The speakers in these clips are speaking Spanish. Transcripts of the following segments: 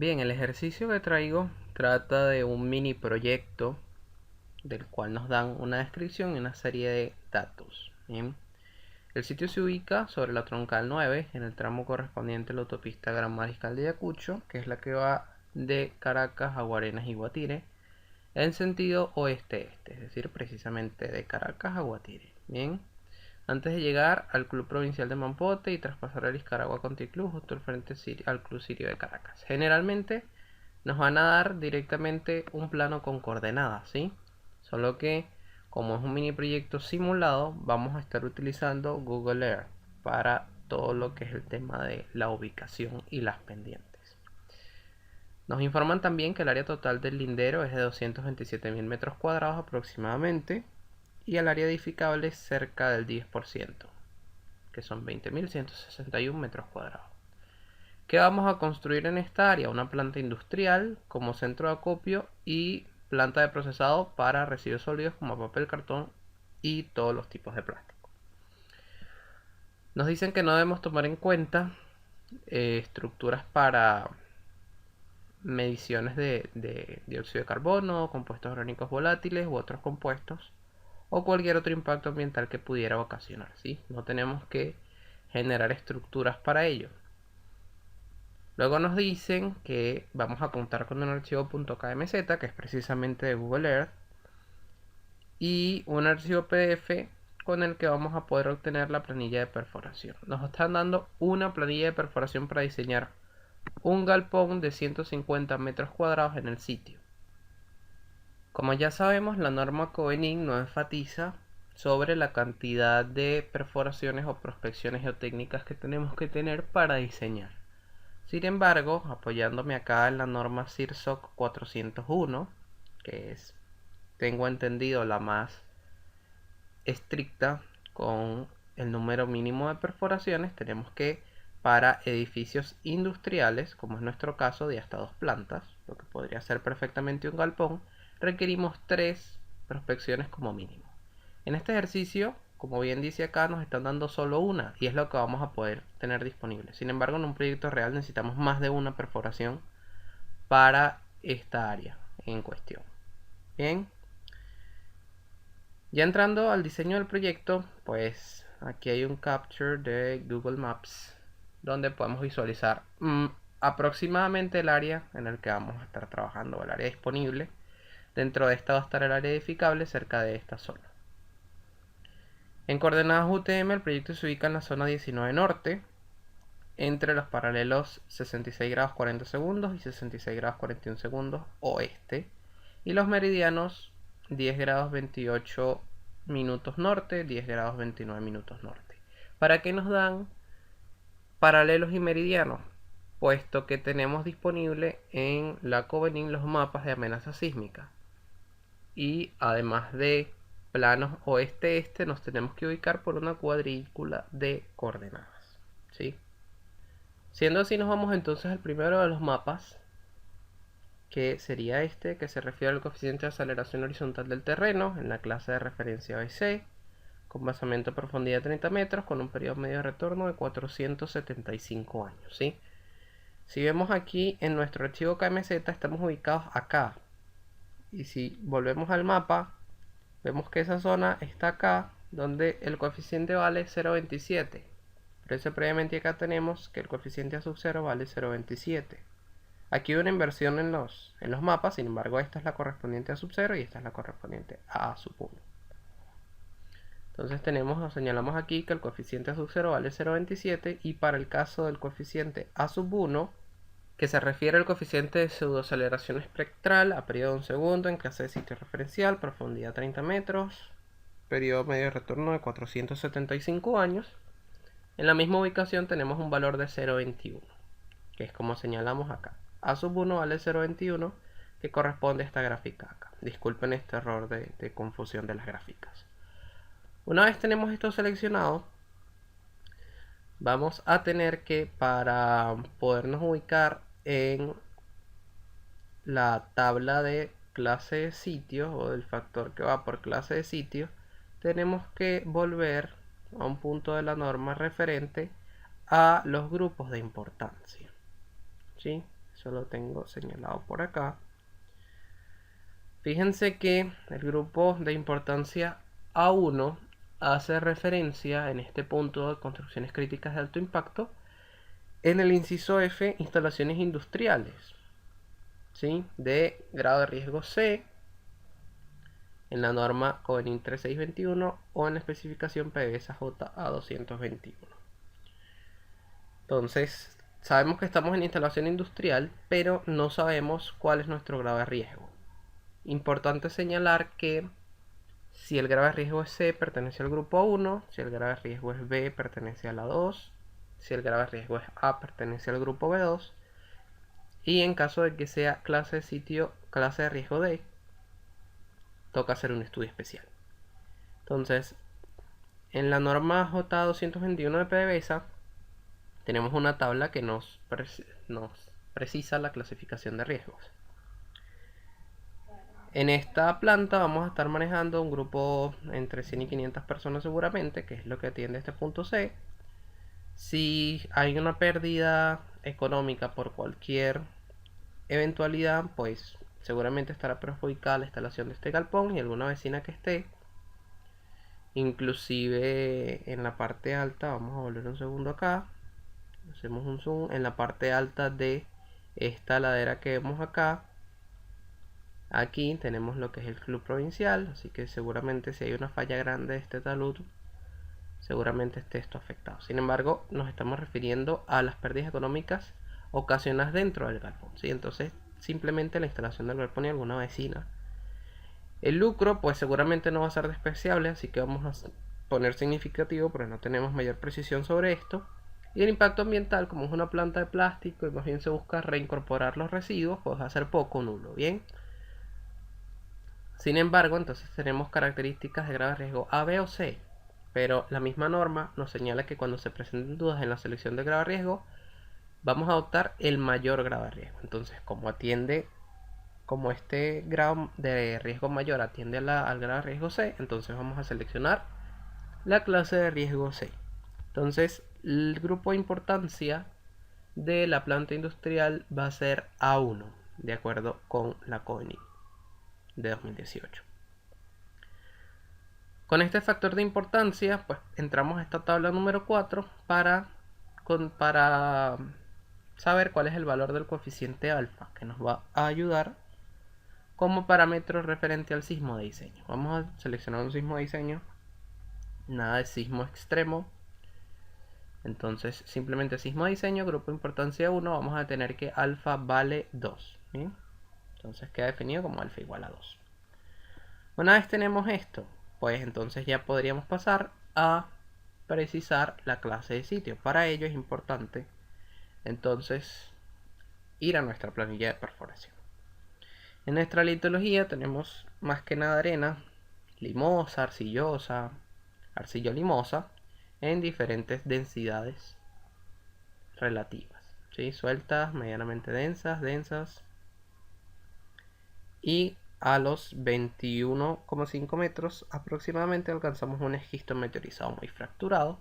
Bien, el ejercicio que traigo trata de un mini proyecto del cual nos dan una descripción y una serie de datos. Bien. El sitio se ubica sobre la troncal 9 en el tramo correspondiente a la autopista Gran Mariscal de Ayacucho, que es la que va de Caracas a Guarenas y Guatire, en sentido oeste-este, es decir, precisamente de Caracas a Guatire. Bien. Antes de llegar al Club Provincial de Mampote y traspasar el Iscaragua Country Club justo al frente al Club Sirio de Caracas. Generalmente nos van a dar directamente un plano con coordenadas, ¿sí? Solo que como es un mini proyecto simulado, vamos a estar utilizando Google Earth para todo lo que es el tema de la ubicación y las pendientes. Nos informan también que el área total del lindero es de 227.000 metros cuadrados aproximadamente y el área edificable es cerca del 10%, que son 20.161 metros cuadrados. ¿Qué vamos a construir en esta área? Una planta industrial como centro de acopio y planta de procesado para residuos sólidos como papel, cartón y todos los tipos de plástico. Nos dicen que no debemos tomar en cuenta estructuras para mediciones de dióxido de carbono, compuestos orgánicos volátiles u otros compuestos o cualquier otro impacto ambiental que pudiera ocasionar, ¿sí? No tenemos que generar estructuras para ello. Luego nos dicen que vamos a contar con un archivo .kmz, que es precisamente de Google Earth, y un archivo PDF con el que vamos a poder obtener la planilla de perforación. Nos están dando una planilla de perforación para diseñar un galpón de 150 metros cuadrados en el sitio. Como ya sabemos, la norma COENIC no enfatiza sobre la cantidad de perforaciones o prospecciones geotécnicas que tenemos que tener para diseñar. Sin embargo, apoyándome acá en la norma CIRSOC 401, que es, tengo entendido, la más estricta con el número mínimo de perforaciones, tenemos que para edificios industriales, como es nuestro caso de hasta 2 plantas, lo que podría ser perfectamente un galpón, requerimos 3 prospecciones como mínimo. En este ejercicio, como bien dice acá, nos están dando solo una y es lo que vamos a poder tener disponible. Sin embargo, en un proyecto real necesitamos más de una perforación para esta área en cuestión. Bien, ya entrando al diseño del proyecto, pues aquí hay un capture de Google Maps donde podemos visualizar aproximadamente el área en el que vamos a estar trabajando, el área disponible. Dentro de esta va a estar el área edificable cerca de esta zona. En coordenadas UTM el proyecto se ubica en la zona 19 norte, entre los paralelos 66 grados 40 segundos y 66 grados 41 segundos oeste, y los meridianos 10 grados 28 minutos norte, 10 grados 29 minutos norte. ¿Para qué nos dan paralelos y meridianos? Puesto que tenemos disponible en la COBENIC los mapas de amenaza sísmica. Y además de planos oeste-este, nos tenemos que ubicar por una cuadrícula de coordenadas, ¿sí? Siendo así, nos vamos entonces al primero de los mapas, que sería este, que se refiere al coeficiente de aceleración horizontal del terreno en la clase de referencia ABC, con basamento a profundidad de 30 metros, con un periodo medio de retorno de 475 años, ¿sí? Si vemos aquí en nuestro archivo KMZ, estamos ubicados acá. Y si volvemos al mapa, vemos que esa zona está acá, donde el coeficiente vale 0,27. Pero eso previamente acá tenemos que el coeficiente A sub 0 vale 0,27. Aquí hay una inversión en los mapas, sin embargo esta es la correspondiente a sub 0 y esta es la correspondiente a sub 1. Entonces señalamos aquí que el coeficiente A sub 0 vale 0,27 y para el caso del coeficiente A sub 1, que se refiere al coeficiente de pseudoaceleración espectral a periodo de 1 segundo en clase de sitio referencial, profundidad 30 metros, periodo medio de retorno de 475 años. En la misma ubicación tenemos un valor de 0,21, que es como señalamos acá. A sub 1 vale 0,21, que corresponde a esta gráfica acá. Disculpen este error de confusión de las gráficas. Una vez tenemos esto seleccionado, vamos a tener que, para podernos ubicar en la tabla de clase de sitio o del factor que va por clase de sitio, tenemos que volver a un punto de la norma referente a los grupos de importancia, ¿sí? Eso lo tengo señalado por acá. Fíjense que el grupo de importancia A1 hace referencia en este punto de construcciones críticas de alto impacto en el inciso F, instalaciones industriales, ¿sí? De grado de riesgo C, en la norma CONIN 3621 o en la especificación PDVSA JA 221. Entonces, sabemos que estamos en instalación industrial, pero no sabemos cuál es nuestro grado de riesgo. Importante señalar que si el grado de riesgo es C, pertenece al grupo 1, si el grado de riesgo es B, pertenece a la 2, si el grado de riesgo es A, pertenece al grupo B2, y en caso de que sea clase de sitio, clase de riesgo D, toca hacer un estudio especial. Entonces, en la norma J221 de PDVSA tenemos una tabla que nos precisa la clasificación de riesgos. En esta planta vamos a estar manejando un grupo entre 100 y 500 personas seguramente, que es lo que atiende este punto C. Si hay una pérdida económica por cualquier eventualidad, pues seguramente estará perjudicada la instalación de este galpón y alguna vecina que esté. Inclusive en la parte alta, vamos a volver un segundo acá, hacemos un zoom, en la parte alta de esta ladera que vemos acá, aquí tenemos lo que es el club provincial, así que seguramente si hay una falla grande de este talud, seguramente esté esto afectado. Sin embargo, nos estamos refiriendo a las pérdidas económicas ocasionadas dentro del galpón, ¿sí? Entonces, simplemente la instalación del galpón y alguna vecina. El lucro, pues seguramente no va a ser despreciable, así que vamos a poner significativo, pero no tenemos mayor precisión sobre esto. Y el impacto ambiental, como es una planta de plástico y más bien se busca reincorporar los residuos, pues va a ser poco nulo, ¿bien? Sin embargo, entonces tenemos características de grado de riesgo A, B o C, pero la misma norma nos señala que cuando se presenten dudas en la selección de grado de riesgo, vamos a adoptar el mayor grado de riesgo. Entonces, como este grado de riesgo mayor atiende al grado de riesgo C, entonces vamos a seleccionar la clase de riesgo C. Entonces, el grupo de importancia de la planta industrial va a ser A1, de acuerdo con la CONIN de 2018. Con este factor de importancia, pues entramos a esta tabla número 4 para saber cuál es el valor del coeficiente alfa, que nos va a ayudar como parámetro referente al sismo de diseño. Vamos a seleccionar un sismo de diseño, nada de sismo extremo. Entonces simplemente sismo de diseño, grupo de importancia 1, vamos a tener que alfa vale 2. ¿Bien? Entonces queda definido como alfa igual a 2. Una vez tenemos esto, pues entonces ya podríamos pasar a precisar la clase de sitio. Para ello es importante entonces ir a nuestra planilla de perforación. En nuestra litología tenemos más que nada arena limosa, arcillosa, arcillo-limosa en diferentes densidades relativas, ¿sí? Sueltas, medianamente densas y a los 21,5 metros aproximadamente alcanzamos un esquisto meteorizado muy fracturado.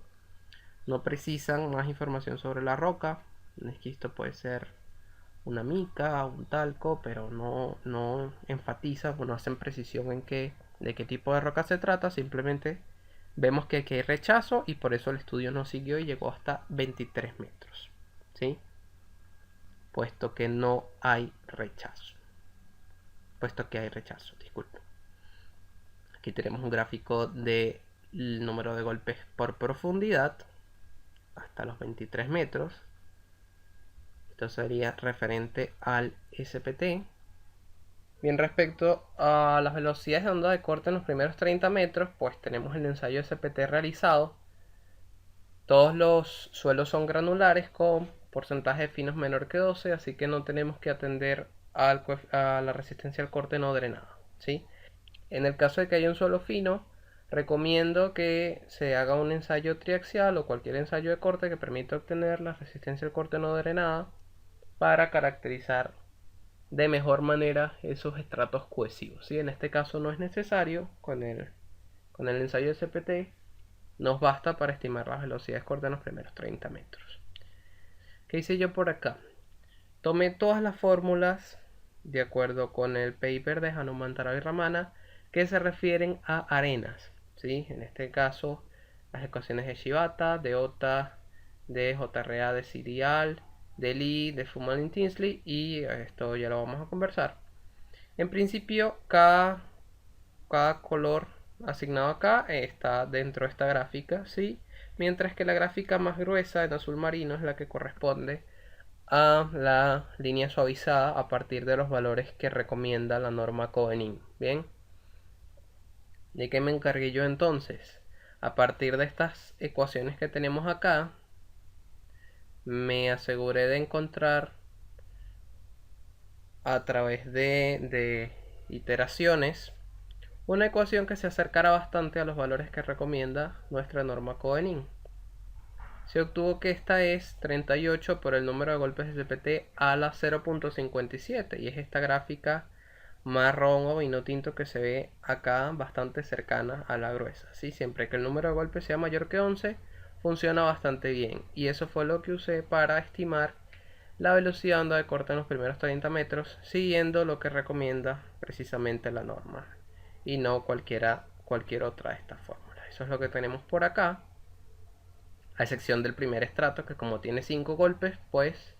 No precisan más información sobre la roca. Un esquisto puede ser una mica, un talco, pero no enfatizan o no hacen precisión de qué tipo de roca se trata. Simplemente vemos que aquí hay rechazo y por eso el estudio no siguió y llegó hasta 23 metros, ¿sí? Puesto que no hay rechazo. Disculpe. Aquí tenemos un gráfico del número de golpes por profundidad hasta los 23 metros. Esto sería referente al SPT. Bien, respecto a las velocidades de onda de corte en los primeros 30 metros, pues tenemos el ensayo SPT realizado. Todos los suelos son granulares con porcentaje de finos menor que 12, así que no tenemos que atender a la resistencia al corte no drenada, ¿sí? En el caso de que haya un suelo fino, recomiendo que se haga un ensayo triaxial o cualquier ensayo de corte que permita obtener la resistencia al corte no drenada para caracterizar de mejor manera esos estratos cohesivos, ¿sí? En este caso no es necesario, con el ensayo de CPT nos basta para estimar las velocidades cortas en los primeros 30 metros. ¿Qué hice yo por acá? tomé todas las fórmulas de acuerdo con el paper de Hanumantarao y Ramana que se refieren a arenas, ¿sí? En este caso, las ecuaciones de Shibata, de Ota, de JRA, de Cirial, de Lee, de Fullman-Tinsley, y esto ya lo vamos a conversar. En principio, cada color asignado acá está dentro de esta gráfica, ¿sí? Mientras que la gráfica más gruesa en azul marino es la que corresponde a la línea suavizada a partir de los valores que recomienda la norma Cohen. Bien, ¿de qué me encargué yo entonces? A partir de estas ecuaciones que tenemos acá, me aseguré de encontrar a través de iteraciones una ecuación que se acercara bastante a los valores que recomienda nuestra norma Cohen. Se obtuvo que esta es 38 por el número de golpes SPT a la 0.57, y es esta gráfica marrón o vino tinto que se ve acá bastante cercana a la gruesa, ¿sí? Siempre que el número de golpes sea mayor que 11 funciona bastante bien, y eso fue lo que usé para estimar la velocidad de onda de corte en los primeros 30 metros, siguiendo lo que recomienda precisamente la norma y no cualquier otra de estas fórmulas. Eso es lo que tenemos por acá, a excepción del primer estrato, que como tiene 5 golpes, pues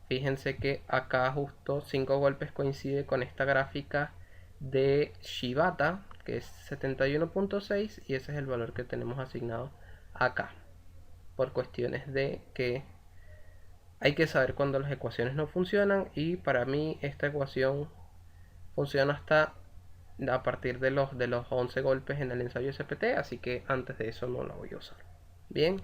fíjense que acá justo 5 golpes coincide con esta gráfica de Shibata, que es 71.6, y ese es el valor que tenemos asignado acá, por cuestiones de que hay que saber cuando las ecuaciones no funcionan, y para mí esta ecuación funciona hasta a partir de los 11 golpes en el ensayo SPT, así que antes de eso no la voy a usar. Bien,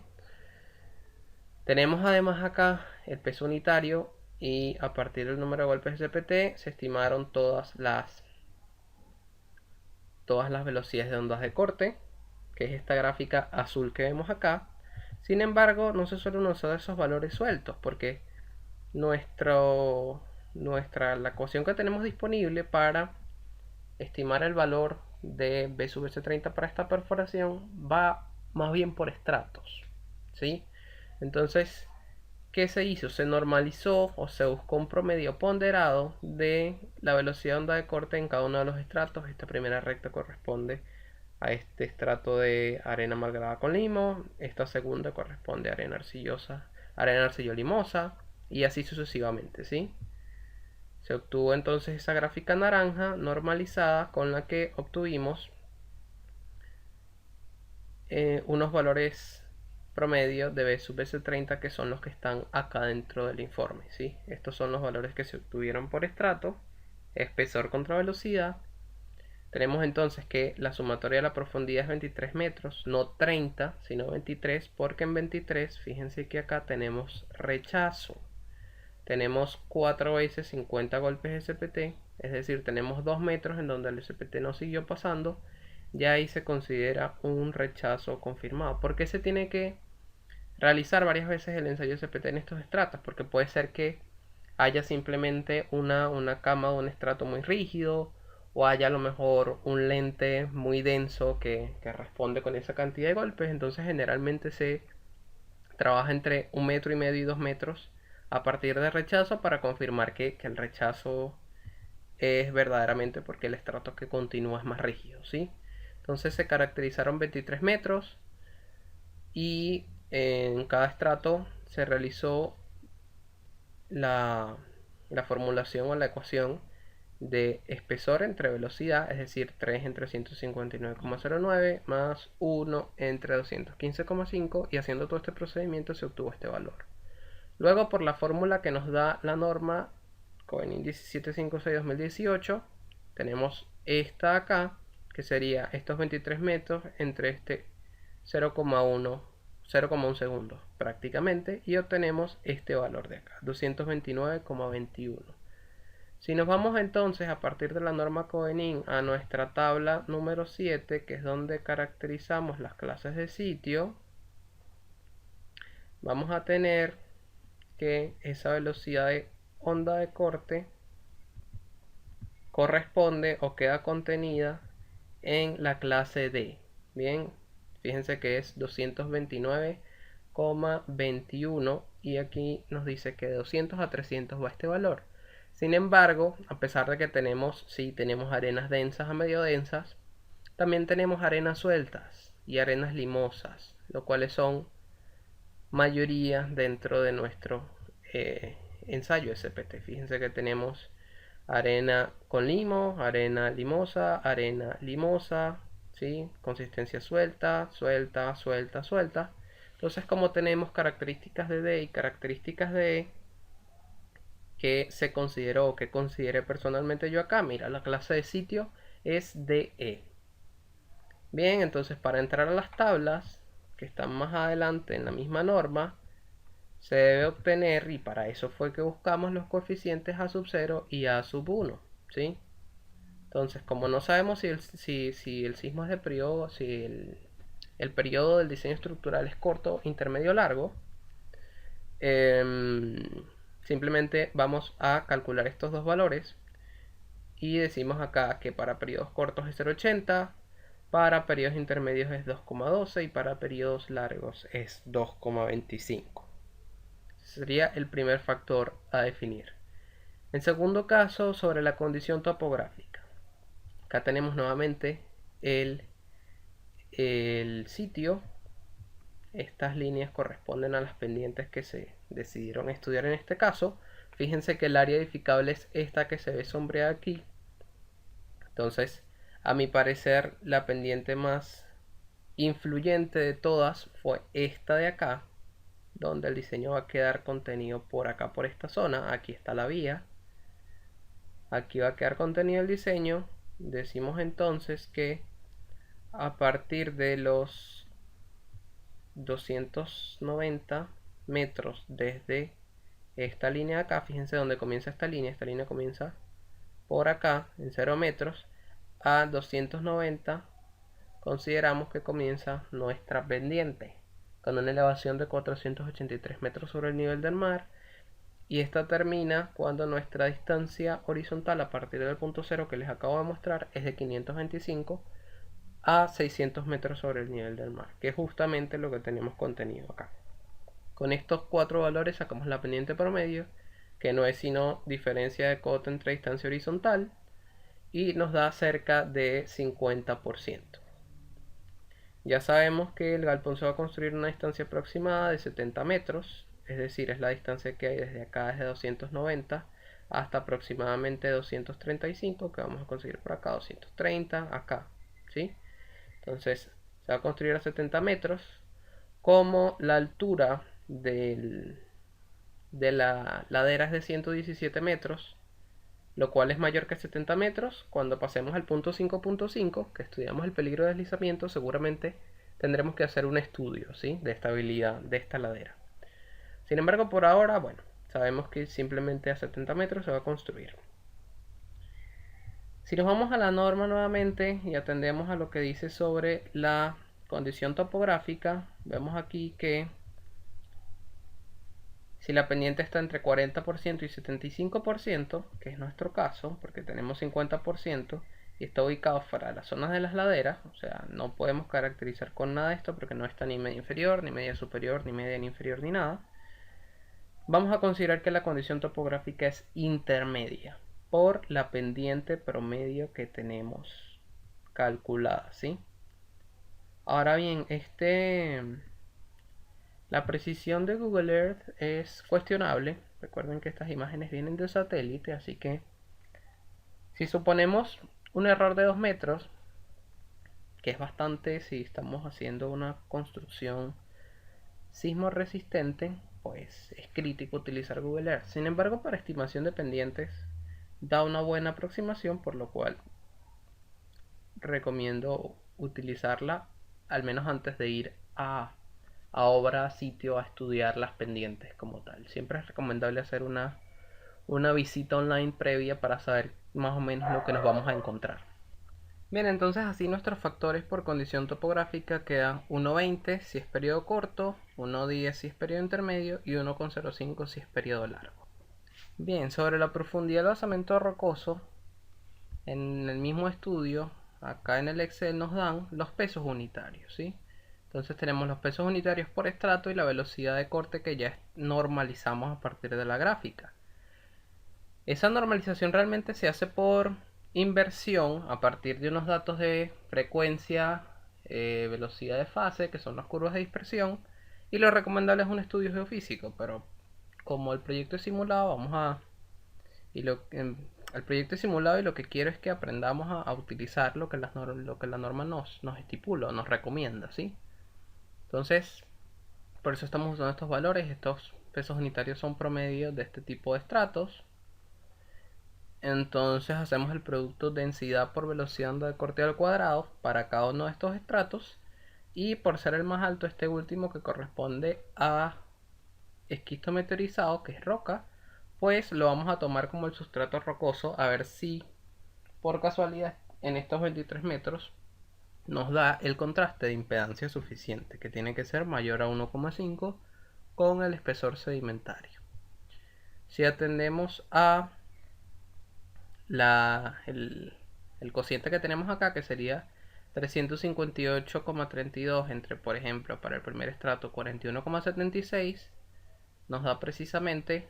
tenemos además acá el peso unitario, y a partir del número de golpes SPT se estimaron todas las velocidades de ondas de corte, que es esta gráfica azul que vemos acá. Sin embargo, no se suelen usar esos valores sueltos, porque la ecuación que tenemos disponible para estimar el valor de B sub S30 para esta perforación va más bien por estratos, ¿sí? Entonces, ¿qué se hizo? Se normalizó o se buscó un promedio ponderado de la velocidad de onda de corte en cada uno de los estratos. Esta primera recta corresponde a este estrato de arena malgrada con limo, esta segunda corresponde a arena arcillo-limosa, y así sucesivamente, ¿sí? Se obtuvo entonces esa gráfica naranja normalizada con la que obtuvimos unos valores promedio de B sub S30, que son los que están acá dentro del informe, ¿sí? Estos son los valores que se obtuvieron por estrato, espesor contra velocidad. Tenemos entonces que la sumatoria de la profundidad es 23 metros, no 30, sino 23, porque en 23, fíjense que acá tenemos rechazo. Tenemos 4 veces 50 golpes SPT, es decir, tenemos 2 metros en donde el SPT no siguió pasando, ya ahí se considera un rechazo confirmado. ¿Por qué se tiene que realizar varias veces el ensayo SPT en estos estratos? Porque puede ser que haya simplemente una cama o un estrato muy rígido, o haya a lo mejor un lente muy denso que responde con esa cantidad de golpes. Entonces generalmente se trabaja entre 1,5 metros y 2 metros a partir de rechazo, para confirmar que el rechazo es verdaderamente porque el estrato que continúa es más rígido, ¿sí? Entonces se caracterizaron 23 metros, y en cada estrato se realizó la formulación o la ecuación de espesor entre velocidad, es decir, 3 entre 159,09 más 1 entre 215,5, y haciendo todo este procedimiento se obtuvo este valor. Luego, por la fórmula que nos da la norma Cohen 1756-2018, tenemos esta acá, que sería estos 23 metros entre este 0,1 segundo prácticamente, y obtenemos este valor de acá, 229,21. Si nos vamos entonces a partir de la norma Cohen a nuestra tabla número 7, que es donde caracterizamos las clases de sitio, vamos a tener que esa velocidad de onda de corte corresponde o queda contenida en la clase D. Bien, fíjense que es 229,21 2,21 y aquí nos dice que de 200 a 300 va este valor. Sin embargo, a pesar de que tenemos arenas densas a medio densas, también tenemos arenas sueltas y arenas limosas, lo cuales son mayoría dentro de nuestro ensayo SPT. Fíjense que tenemos arena con limo, arena limosa, ¿sí? Consistencia suelta, suelta, suelta, suelta. Entonces, como tenemos características de D y características de E que se consideró, que consideré personalmente yo acá, mira, la clase de sitio es DE. Bien, entonces para entrar a las tablas que están más adelante en la misma norma, se debe obtener, y para eso fue que buscamos los coeficientes A sub 0 y A sub 1, ¿sí? Entonces, como no sabemos si el sismo es de periodo, si el periodo del diseño estructural es corto, intermedio o largo, simplemente vamos a calcular estos dos valores y decimos acá que para periodos cortos es 0,80, para periodos intermedios es 2,12 y para periodos largos es 2,25. Sería el primer factor a definir. En segundo caso, sobre la condición topográfica. Acá tenemos nuevamente el sitio. Estas líneas corresponden a las pendientes que se decidieron estudiar en este caso. Fíjense que el área edificable es esta que se ve sombreada aquí. Entonces, a mi parecer, la pendiente más influyente de todas fue esta de acá, donde el diseño va a quedar contenido por acá, por esta zona. Aquí está la vía. Aquí va a quedar contenido el diseño. Decimos entonces que a partir de los 290 metros desde esta línea de acá, fíjense dónde comienza esta línea comienza por acá en 0 metros, a 290 consideramos que comienza nuestra pendiente con una elevación de 483 metros sobre el nivel del mar, y esta termina cuando nuestra distancia horizontal a partir del punto 0 que les acabo de mostrar es de 525 a 600 metros sobre el nivel del mar, que es justamente lo que tenemos contenido acá. Con estos cuatro valores sacamos la pendiente promedio, que no es sino diferencia de cota entre distancia horizontal, y nos da cerca de 50%. Ya sabemos que el galpón se va a construir en una distancia aproximada de 70 metros, es decir, es la distancia que hay desde acá, desde 290 hasta aproximadamente 235, que vamos a conseguir por acá, 230, acá, ¿sí? Entonces, se va a construir a 70 metros, como la altura de la ladera es de 117 metros, lo cual es mayor que 70 metros. Cuando pasemos al punto 5.5, que estudiamos el peligro de deslizamiento, seguramente tendremos que hacer un estudio, ¿sí?, de estabilidad de esta ladera. Sin embargo, por ahora, bueno, sabemos que simplemente a 70 metros se va a construir. Si nos vamos a la norma nuevamente y atendemos a lo que dice sobre la condición topográfica, vemos aquí que si la pendiente está entre 40% y 75%, que es nuestro caso, porque tenemos 50% y está ubicado fuera de las zonas de las laderas, o sea, no podemos caracterizar con nada esto porque no está ni media inferior, ni media superior, ni media inferior, ni nada, vamos a considerar que la condición topográfica es intermedia por la pendiente promedio que tenemos calculada, ¿sí? Ahora bien, la precisión de Google Earth es cuestionable. Recuerden que estas imágenes vienen de satélite, así que si suponemos un error de 2 metros, que es bastante si estamos haciendo una construcción sismo resistente, pues es crítico utilizar Google Earth. Sin embargo, para estimación de pendientes da una buena aproximación, por lo cual recomiendo utilizarla al menos antes de ir a obra, a sitio, a estudiar las pendientes como tal. Siempre es recomendable hacer una visita online previa para saber más o menos lo que nos vamos a encontrar. Bien, entonces así nuestros factores por condición topográfica quedan 1,20 si es periodo corto, 1,10 si es periodo intermedio y 1,05 si es periodo largo. Bien, sobre la profundidad del basamento rocoso, en el mismo estudio, acá en el Excel nos dan los pesos unitarios, ¿sí? Entonces tenemos los pesos unitarios por estrato y la velocidad de corte que ya normalizamos a partir de la gráfica. Esa normalización realmente se hace por inversión a partir de unos datos de frecuencia, velocidad de fase, que son las curvas de dispersión, y lo recomendable es un estudio geofísico, pero como el proyecto es simulado, vamos a... Y el proyecto es simulado y lo que quiero es que aprendamos a utilizar lo que la norma nos estipula, nos recomienda, ¿sí? Entonces, por eso estamos usando estos valores. Estos pesos unitarios son promedios de este tipo de estratos. Entonces hacemos el producto densidad por velocidad de corte al cuadrado para cada uno de estos estratos. Y por ser el más alto, este último que corresponde a esquisto meteorizado, que es roca, pues lo vamos a tomar como el sustrato rocoso, a ver si por casualidad en estos 23 metros nos da el contraste de impedancia suficiente, que tiene que ser mayor a 1,5 con el espesor sedimentario. Si atendemos a el cociente que tenemos acá, que sería 358,32 entre, por ejemplo, para el primer estrato 41,76, nos da precisamente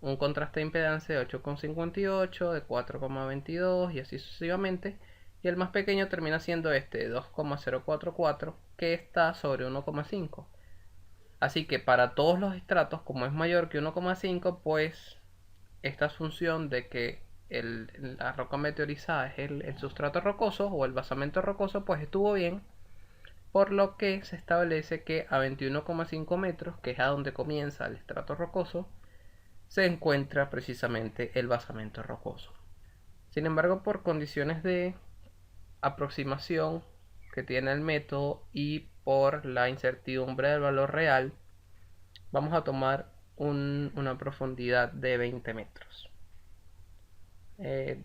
un contraste de impedancia de 8,58, de 4,22 y así sucesivamente. Y el más pequeño termina siendo este de 2,044, que está sobre 1,5. Así que para todos los estratos, como es mayor que 1,5, pues esta asunción de que la roca meteorizada es el sustrato rocoso o el basamento rocoso, pues estuvo bien, por lo que se establece que a 21,5 metros, que es a donde comienza el estrato rocoso, se encuentra precisamente el basamento rocoso. Sin embargo, por condiciones de aproximación que tiene el método y por la incertidumbre del valor real, vamos a tomar una profundidad de 20 metros.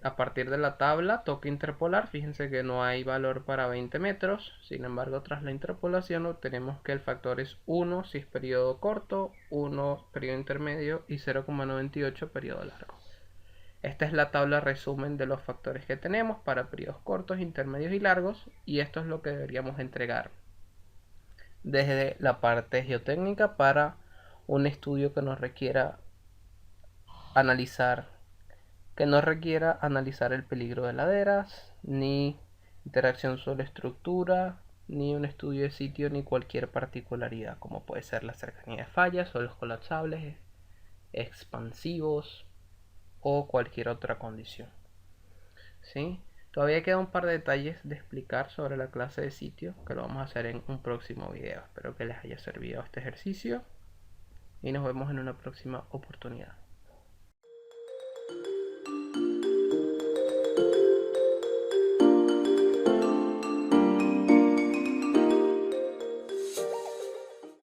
A partir de la tabla toca interpolar, fíjense que no hay valor para 20 metros, sin embargo tras la interpolación obtenemos que el factor es 1 si es periodo corto, 1 periodo intermedio y 0,98 periodo largo. Esta es la tabla resumen de los factores que tenemos para periodos cortos, intermedios y largos, y esto es lo que deberíamos entregar desde la parte geotécnica para un estudio que nos requiera analizar el peligro de laderas, ni interacción suelo-estructura, ni un estudio de sitio, ni cualquier particularidad, como puede ser la cercanía de fallas, o los colapsables, expansivos o cualquier otra condición. ¿Sí? Todavía queda un par de detalles de explicar sobre la clase de sitio, que lo vamos a hacer en un próximo video. Espero que les haya servido este ejercicio y nos vemos en una próxima oportunidad.